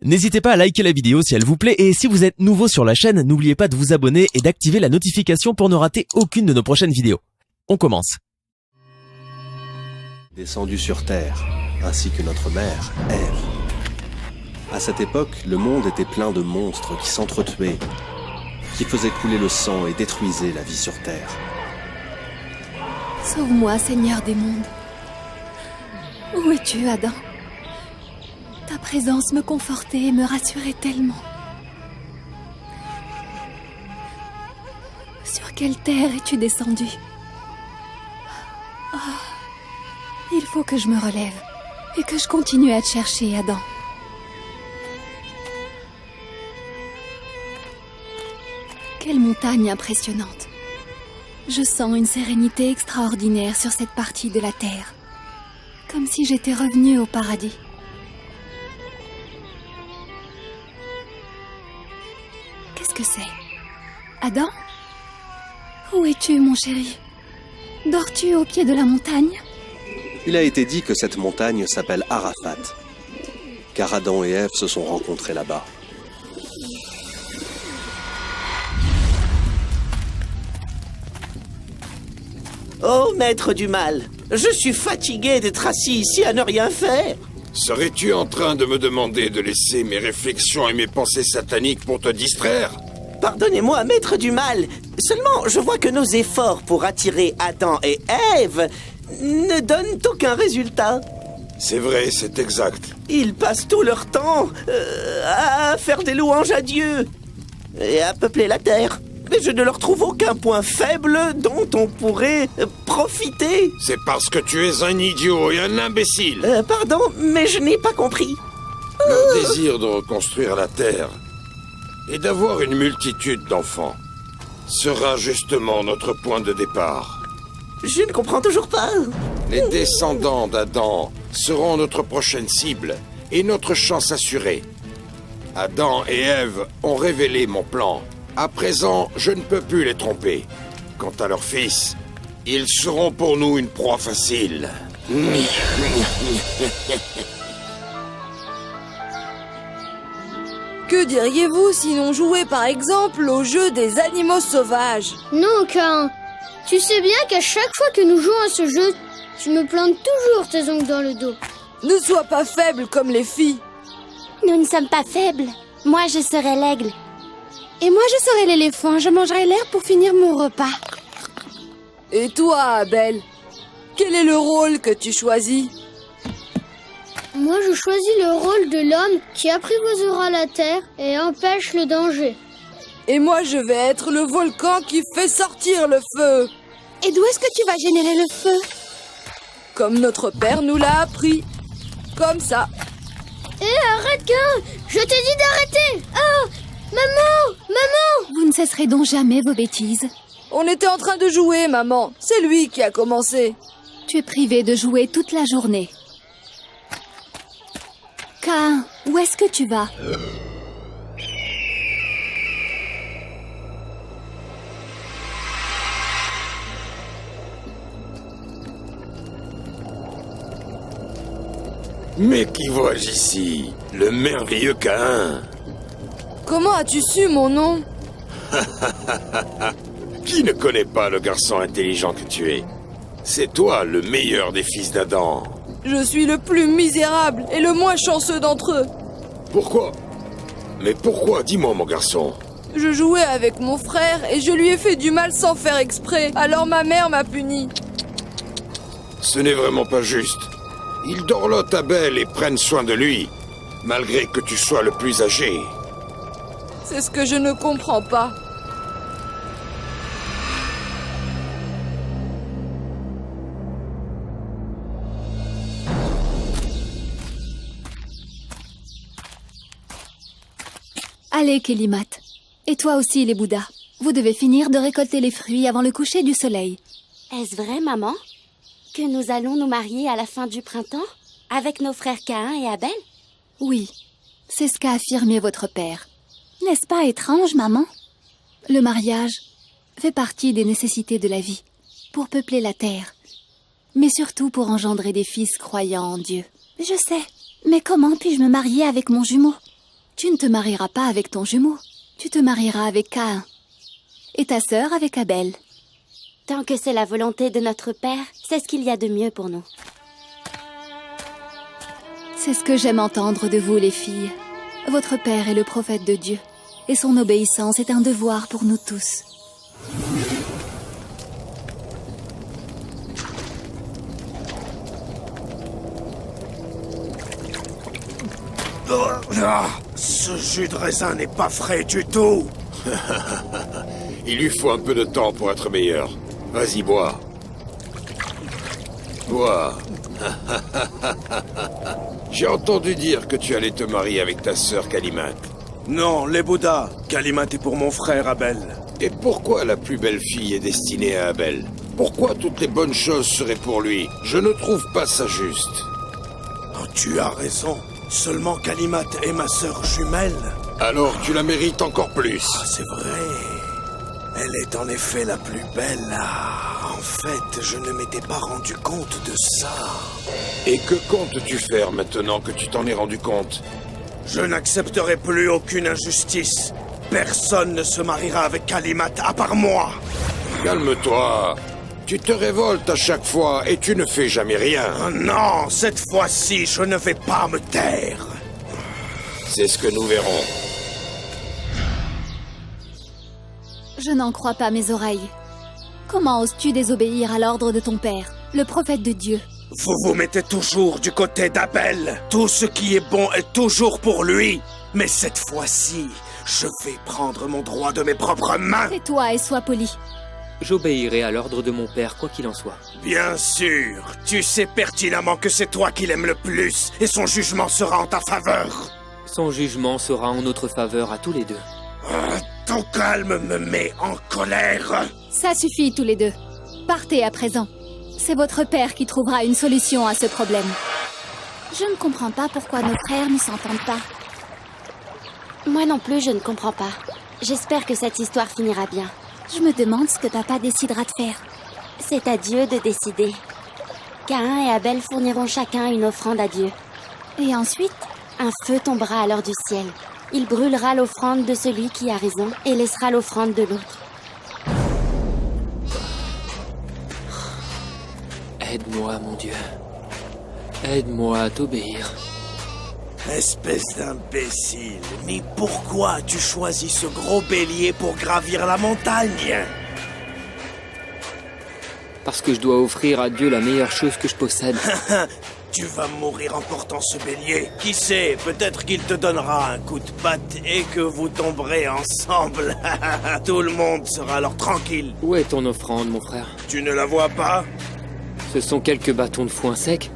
N'hésitez pas à liker la vidéo si elle vous plaît et si vous êtes nouveau sur la chaîne, n'oubliez pas de vous abonner et d'activer la notification pour ne rater aucune de nos prochaines vidéos. On commence. Descendu sur Terre, ainsi que notre mère, Ève. À cette époque, le monde était plein de monstres qui s'entretuaient, qui faisaient couler le sang et détruisaient la vie sur Terre. Sauve-moi, Seigneur des mondes. Où es-tu, Adam? Ta présence me confortait et me rassurait tellement. Sur quelle terre es-tu descendu? Oh, il faut que je me relève et que je continue à te chercher, Adam. Quelle montagne impressionnante! Je sens une sérénité extraordinaire sur cette partie de la terre, comme si j'étais revenue au paradis. Qu'est-ce que c'est? Adam? Où es-tu, mon chéri? Dors-tu au pied de la montagne? Il a été dit que cette montagne s'appelle Arafat, car Adam et Ève se sont rencontrés là-bas. Oh, maître du mal, je suis fatigué d'être assis ici à ne rien faire. Serais-tu en train de me demander de laisser mes réflexions et mes pensées sataniques pour te distraire? Pardonnez-moi, maître du mal. Seulement, je vois que nos efforts pour attirer Adam et Ève ne donnent aucun résultat. C'est vrai, c'est exact. Ils passent tout leur temps à faire des louanges à Dieu et à peupler la terre. Mais je ne leur trouve aucun point faible dont on pourrait profiter. C'est parce que tu es un idiot et un imbécile. Pardon, mais je n'ai pas compris. Leur désir de reconstruire la terre et d'avoir une multitude d'enfants sera justement notre point de départ. Je ne comprends toujours pas. Les descendants d'Adam seront notre prochaine cible et notre chance assurée. Adam et Ève ont révélé mon plan. À présent, je ne peux plus les tromper. Quant à leurs fils, ils seront pour nous une proie facile. Que diriez-vous si l'on jouait par exemple au jeu des animaux sauvages? Non, Cain. Tu sais bien qu'à chaque fois que nous jouons à ce jeu, tu me plantes toujours tes ongles dans le dos. Ne sois pas faible comme les filles. Nous ne sommes pas faibles. Moi, je serai l'aigle. Et moi, je serai l'éléphant. Je mangerai l'herbe pour finir mon repas. Et toi, Abel? Quel est le rôle que tu choisis? Moi, je choisis le rôle de l'homme qui apprivoisera la terre et empêche le danger. Et moi, je vais être le volcan qui fait sortir le feu. Et d'où est-ce que tu vas générer le feu? Comme notre père nous l'a appris. Comme ça. Arrête, Cain! Je t'ai dit d'arrêter! Oh! Maman! Maman! Vous ne cesserez donc jamais vos bêtises. On était en train de jouer, maman. C'est lui qui a commencé. Tu es privé de jouer toute la journée. Cain, où est-ce que tu vas? Mais qui vois-je ici? Le merveilleux Caïn. Comment as-tu su mon nom? Qui ne connaît pas le garçon intelligent que tu es? C'est toi le meilleur des fils d'Adam. Je suis le plus misérable et le moins chanceux d'entre eux. Pourquoi? Mais pourquoi? Dis-moi, mon garçon. Je jouais avec mon frère et je lui ai fait du mal sans faire exprès. Alors ma mère m'a puni. Ce n'est vraiment pas juste. Ils dorlotent Abel et prennent soin de lui, malgré que tu sois le plus âgé. C'est ce que je ne comprends pas. Allez, Kélimat. Et toi aussi, les Bouddhas. Vous devez finir de récolter les fruits avant le coucher du soleil. Est-ce vrai, maman, que nous allons nous marier à la fin du printemps avec nos frères Caïn et Abel? Oui, c'est ce qu'a affirmé votre père. N'est-ce pas étrange, maman? Le mariage fait partie des nécessités de la vie, pour peupler la terre, mais surtout pour engendrer des fils croyants en Dieu. Je sais, mais comment puis-je me marier avec mon jumeau? Tu ne te marieras pas avec ton jumeau. Tu te marieras avec Caïn. Et ta sœur avec Abel. Tant que c'est la volonté de notre Père, c'est ce qu'il y a de mieux pour nous. C'est ce que j'aime entendre de vous, les filles. Votre père est le prophète de Dieu. Et son obéissance est un devoir pour nous tous. Ce jus de raisin n'est pas frais du tout. Il lui faut un peu de temps pour être meilleur. Vas-y, bois. Bois. J'ai entendu dire que tu allais te marier avec ta sœur Kalimate. Non, les Bouddhas. Kalimate est pour mon frère Abel. Et pourquoi la plus belle fille est destinée à Abel? Pourquoi toutes les bonnes choses seraient pour lui? Je ne trouve pas ça juste. Oh, tu as raison. Seulement Kalimate est ma sœur jumelle. Alors tu la mérites encore plus. Ah, c'est vrai. Elle est en effet la plus belle. Ah, en fait, je ne m'étais pas rendu compte de ça. Et que comptes-tu faire maintenant que tu t'en es rendu compte? Je n'accepterai plus aucune injustice. Personne ne se mariera avec Kalimate à part moi. Calme-toi. Tu te révoltes à chaque fois et tu ne fais jamais rien. Oh non, cette fois-ci, je ne vais pas me taire. C'est ce que nous verrons. Je n'en crois pas mes oreilles. Comment oses-tu désobéir à l'ordre de ton père, le prophète de Dieu? Vous vous mettez toujours du côté d'Abel. Tout ce qui est bon est toujours pour lui. Mais cette fois-ci, je vais prendre mon droit de mes propres mains. Tais-toi et sois poli. J'obéirai à l'ordre de mon père, quoi qu'il en soit. Bien sûr. Tu sais pertinemment que c'est toi qui l'aime le plus, et son jugement sera en ta faveur. Son jugement sera en notre faveur à tous les deux. Ton calme me met en colère. Ça suffit tous les deux. Partez à présent. C'est votre père qui trouvera une solution à ce problème. Je ne comprends pas pourquoi nos frères ne s'entendent pas. Moi non plus, je ne comprends pas. J'espère que cette histoire finira bien. Je me demande ce que papa décidera de faire. C'est à Dieu de décider. Caïn et Abel fourniront chacun une offrande à Dieu. Et ensuite, un feu tombera alors du ciel. Il brûlera l'offrande de celui qui a raison et laissera l'offrande de l'autre. Aide-moi, mon Dieu. Aide-moi à t'obéir. Espèce d'imbécile, mais pourquoi as-tu choisi ce gros bélier pour gravir la montagne? Parce que je dois offrir à Dieu la meilleure chose que je possède. Tu vas mourir en portant ce bélier. Qui sait, peut-être qu'il te donnera un coup de patte et que vous tomberez ensemble. Tout le monde sera alors tranquille. Où est ton offrande, mon frère? Tu ne la vois pas? Ce sont quelques bâtons de foin secs.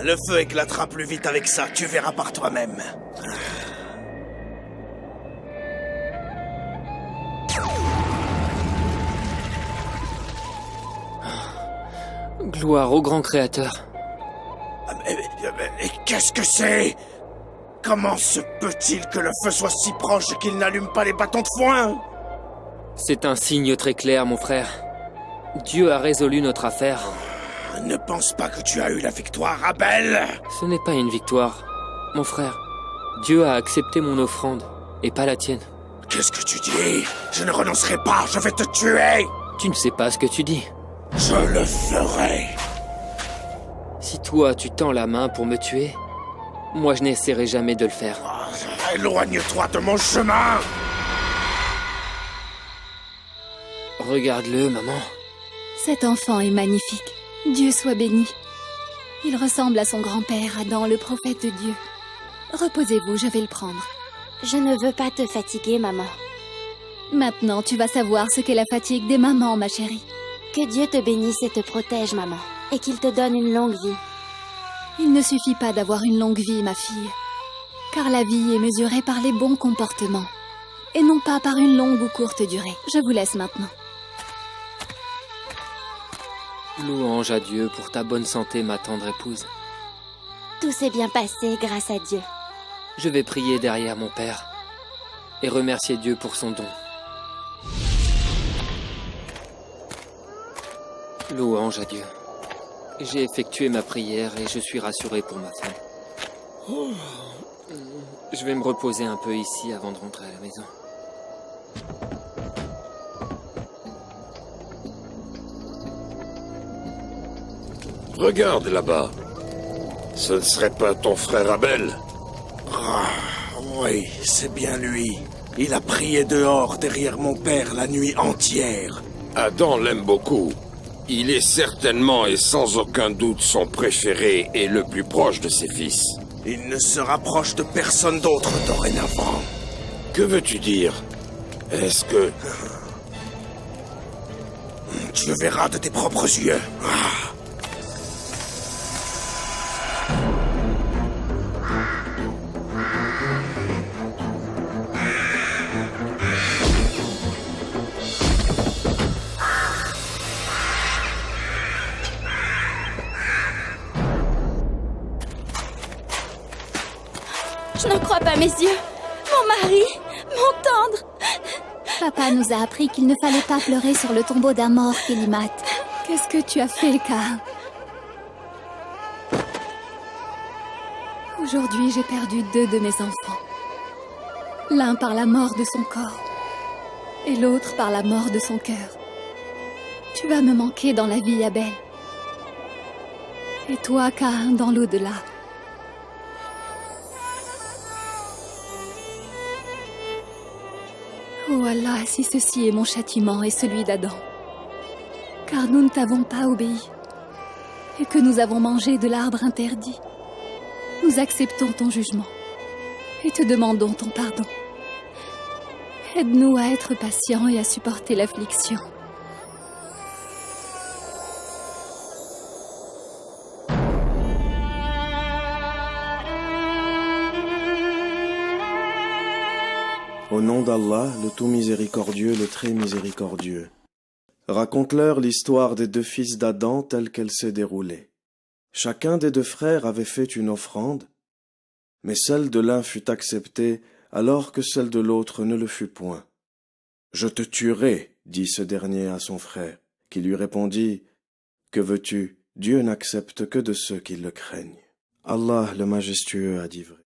Le feu éclatera plus vite avec ça, tu verras par toi-même. Gloire au grand créateur. Mais qu'est-ce que c'est? Comment se peut-il que le feu soit si proche et qu'il n'allume pas les bâtons de foin? C'est un signe très clair, mon frère. Dieu a résolu notre affaire. Ne pense pas que tu as eu la victoire, Abel. Ce n'est pas une victoire, mon frère. Dieu a accepté mon offrande, et pas la tienne. Qu'est-ce que tu dis? Je ne renoncerai pas, je vais te tuer. Tu ne sais pas ce que tu dis. Je le ferai. Si toi, tu tends la main pour me tuer, moi je n'essaierai jamais de le faire. Éloigne-toi de mon chemin. Regarde-le, maman. Cet enfant est magnifique. Dieu soit béni. Il ressemble à son grand-père, Adam, le prophète de Dieu. Reposez-vous, je vais le prendre. Je ne veux pas te fatiguer, maman. Maintenant, tu vas savoir ce qu'est la fatigue des mamans, ma chérie. Que Dieu te bénisse et te protège, maman. Et qu'il te donne une longue vie. Il ne suffit pas d'avoir une longue vie, ma fille. Car la vie est mesurée par les bons comportements. Et non pas par une longue ou courte durée. Je vous laisse maintenant. Louange à Dieu pour ta bonne santé, ma tendre épouse. Tout s'est bien passé grâce à Dieu. Je vais prier derrière mon père et remercier Dieu pour son don. Louange à Dieu. J'ai effectué ma prière et je suis rassuré pour ma femme. Je vais me reposer un peu ici avant de rentrer à la maison. Regarde là-bas. Ce ne serait pas ton frère Abel? Ah, oui, c'est bien lui. Il a prié dehors derrière mon père la nuit entière. Adam l'aime beaucoup. Il est certainement et sans aucun doute son préféré et le plus proche de ses fils. Il ne se rapproche de personne d'autre dorénavant. Que veux-tu dire? Est-ce que... Tu le verras de tes propres yeux. Ah. Je n'en crois pas mes yeux. Mon mari, mon tendre. Papa nous a appris qu'il ne fallait pas pleurer sur le tombeau d'un mort, Kélimat. Qu'est-ce que tu as fait, Kain? Aujourd'hui, j'ai perdu 2 de mes enfants. L'un par la mort de son corps et l'autre par la mort de son cœur. Tu vas me manquer dans la vie, Abel. Et toi, Kain, dans l'au-delà. Oh Allah, si ceci est mon châtiment et celui d'Adam, car nous ne t'avons pas obéi, et que nous avons mangé de l'arbre interdit, nous acceptons ton jugement, et te demandons ton pardon. Aide-nous à être patients et à supporter l'affliction. Au nom d'Allah, le tout miséricordieux, le très miséricordieux. Raconte-leur l'histoire des 2 fils d'Adam telle qu'elle s'est déroulée. Chacun des 2 frères avait fait une offrande, mais celle de l'un fut acceptée alors que celle de l'autre ne le fut point. « Je te tuerai, dit ce dernier à son frère, qui lui répondit, « Que veux-tu? Dieu n'accepte que de ceux qui le craignent. » Allah le majestueux a dit vrai.